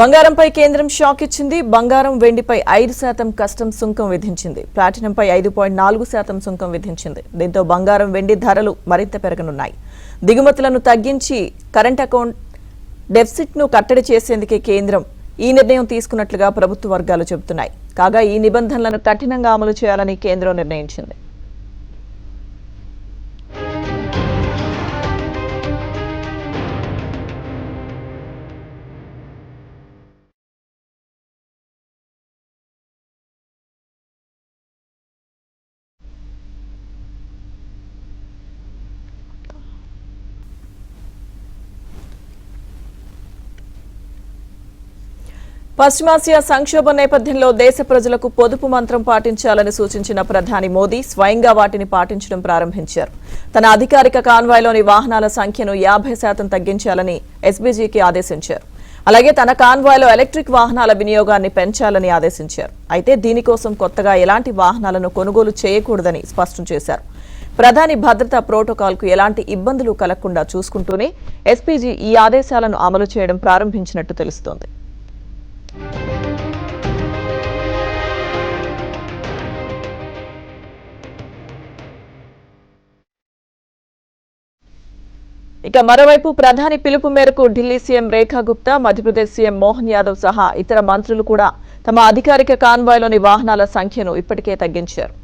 బంగారంపై కేంద్రం షాక్ ఇచ్చింది. బంగారం వెండిపై 5% కస్టమ్స్ సుంకం విధించింది. ప్లాటినంపై 5.4% సుంకం విధించింది. దీంతో బంగారం వెండి ధరలు మరింత పెరగనున్నాయి. దిగుమతులను తగ్గించి కరెంట్ అకౌంట్ డెఫిసిట్ ను కట్టడి చేసేందుకే కేంద్రం ఈ నిర్ణయం తీసుకున్నట్లుగా ప్రభుత్వ వర్గాలు చెబుతున్నాయి. కాగా ఈ నిబంధనలను కఠినంగా అమలు చేయాలని కేంద్రం నిర్ణయించింది. పశ్చిమాసియా సంక్షోభం నేపథ్యంలో దేశ ప్రజలకు పొదుపు మంత్రం పాటించాలని సూచించిన ప్రధాని మోదీ స్వయంగా వాటిని పాటించడం ప్రారంభించారు. తన అధికారిక కాన్వాయ్లోని వాహనాల సంఖ్యను 50% తగ్గించాలని ఎస్బీజీకి ఆదేశించారు. అలాగే తన కాన్వాయ్లో ఎలక్ట్రిక్ వాహనాల వినియోగాన్ని పెంచాలని ఆదేశించారు. అయితే దీనికోసం కొత్తగా ఎలాంటి వాహనాలను కొనుగోలు చేయకూడదని స్పష్టం చేశారు. ప్రధాని భద్రతా ప్రోటోకాల్కు ఎలాంటి ఇబ్బందులు కలగకుండా చూసుకుంటూనే ఎస్పీజీ ఈ ఆదేశాలను అమలు చేయడం ప్రారంభించినట్టు తెలుస్తోంది. ఇక మరోవైపు ప్రధాని పిలుపు మేరకు ఢిల్లీ సీఎం రేఖా గుప్తా, మధ్యప్రదేశ్ సీఎం మోహన్ యాదవ్ సహా ఇతర మంత్రులు కూడా తమ అధికారిక కాన్వాయ్లోని వాహనాల సంఖ్యను ఇప్పటికే తగ్గించారు.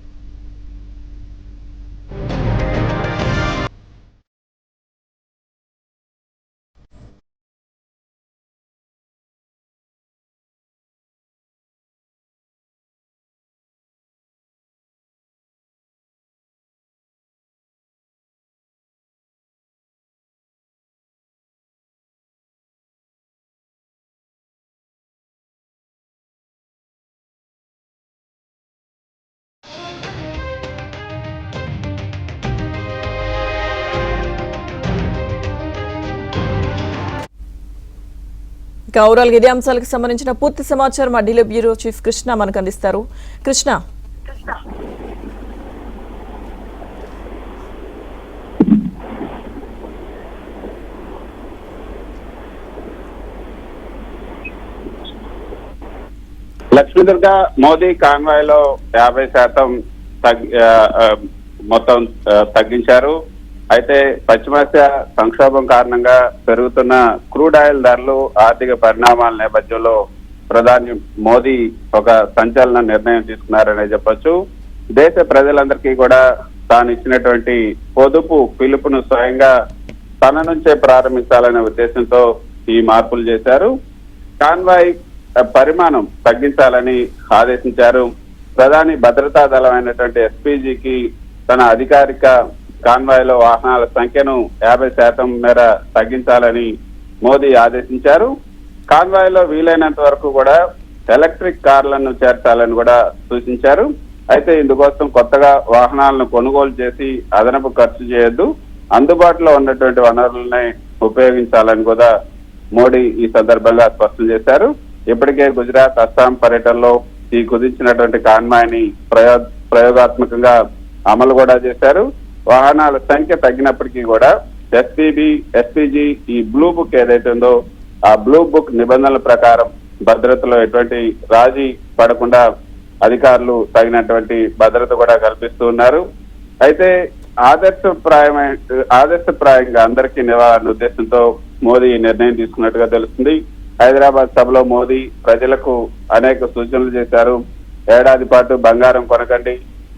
ఓవరాల్ ఇదే అంశాలకు సంబంధించిన పూర్తి సమాచారం మా ఢిల్లీ బ్యూరో చీఫ్ కృష్ణ మనకు అందిస్తారు. కృష్ణ, లక్ష్మీదుర్గ మోదీ కాన్వాయ్ లో 50% మొత్తం తగ్గించారు. అయితే పశ్చిమాసియా సంక్షోభం కారణంగా పెరుగుతున్న క్రూడ్ ఆయిల్ ధరలు, ఆర్థిక పరిణామాల నేపథ్యంలో ప్రధాని మోదీ ఒక సంచలన నిర్ణయం తీసుకున్నారనే చెప్పొచ్చు. దేశ ప్రజలందరికీ కూడా తాను ఇచ్చినటువంటి పొదుపు పిలుపును స్వయంగా తన నుంచే ప్రారంభించాలనే ఉద్దేశంతో ఈ మార్పులు చేశారు. కాన్వాయ్ పరిమాణం తగ్గించాలని ఆదేశించారు. ప్రధాని భద్రతా దళమైనటువంటి ఎస్పీజీకి తన అధికారిక కాన్వాయ్ లో వాహనాల సంఖ్యను 50% మేర తగ్గించాలని మోదీ ఆదేశించారు. కాన్వాయ్ లో వీలైనంత వరకు కూడా ఎలక్ట్రిక్ కార్లను చేర్చాలని కూడా సూచించారు. అయితే ఇందుకోసం కొత్తగా వాహనాలను కొనుగోలు చేసి అదనపు ఖర్చు చేయొద్దు, అందుబాటులో ఉన్నటువంటి వనరులనే ఉపయోగించాలని కూడా మోడీ ఈ సందర్భంగా స్పష్టం చేశారు. ఇప్పటికే గుజరాత్, అస్సాం పర్యటనలో ఈ కుదించినటువంటి కాన్వాయ్ ని ప్రయోగాత్మకంగా అమలు కూడా చేశారు. వాహనాల సంఖ్య తగ్గినప్పటికీ కూడా ఎస్పీజీ ఈ బ్లూ బుక్ ఏదైతే ఉందో ఆ బ్లూ బుక్ నిబంధనల ప్రకారం భద్రతలో ఎటువంటి రాజీ పడకుండా అధికారులు తగినటువంటి భద్రత కూడా కల్పిస్తూ ఉన్నారు. అయితే ఆదర్శప్రాయంగా అందరికీ నివారణ ఉద్దేశంతో మోదీ ఈ నిర్ణయం తీసుకున్నట్టుగా తెలుస్తుంది. హైదరాబాద్ సభలో మోదీ ప్రజలకు అనేక సూచనలు చేశారు. ఏడాది పాటు బంగారం కొనకండి,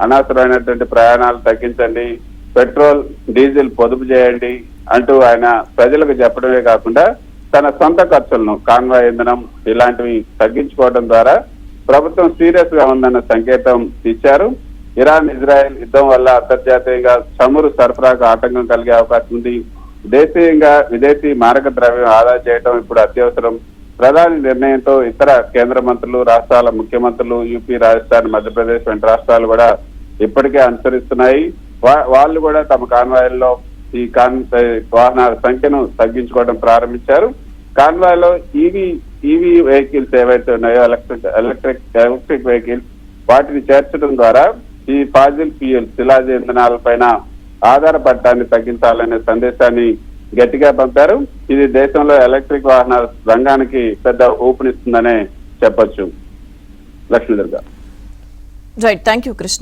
అనవసరమైనటువంటి ప్రయాణాలు తగ్గించండి, పెట్రోల్, డీజిల్ పొదుపు చేయండి అంటూ ఆయన ప్రజలకు చెప్పడమే కాకుండా తన సొంత ఖర్చులను, కాన్వాయ్ ఇంధనం ఇలాంటివి తగ్గించుకోవడం ద్వారా ప్రభుత్వం సీరియస్ గా ఉందన్న సంకేతం ఇచ్చారు. ఇరాన్ ఇజ్రాయెల్ యుద్ధం వల్ల అంతర్జాతీయంగా చమురు సరఫరాకు ఆటంకం కలిగే అవకాశం ఉంది. దేశీయంగా విదేశీ మారక ద్రవ్యం ఆదా చేయడం ఇప్పుడు అత్యవసరం. ప్రధాని నిర్ణయంతో ఇతర కేంద్ర మంత్రులు, రాష్ట్రాల ముఖ్యమంత్రులు, యూపీ, రాజస్థాన్, మధ్యప్రదేశ్ వంటి రాష్ట్రాలు కూడా ఇప్పటికే అనుసరిస్తున్నాయి. వాళ్ళు కూడా తమ కాన్వాయ్లో ఈ వాహనాల సంఖ్యను తగ్గించుకోవడం ప్రారంభించారు. కాన్వాయ్ లో ఈవీ వెహికల్స్ ఏవైతే ఉన్నాయో, ఎలక్ట్రిక్ వెహికల్స్, వాటిని చేర్చడం ద్వారా ఈ ఫాజిల్ ఫ్యూయల్, శిలాజ ఇంధనాలపైన ఆధారపడటాన్ని తగ్గించాలనే సందేశాన్ని గట్టిగా పంపారు. ఇది దేశంలో ఎలక్ట్రిక్ వాహన రంగానికి పెద్ద ఊపునిస్తుందనే చెప్పొచ్చు. Lakshmi Durga. Right, thank you Krishna.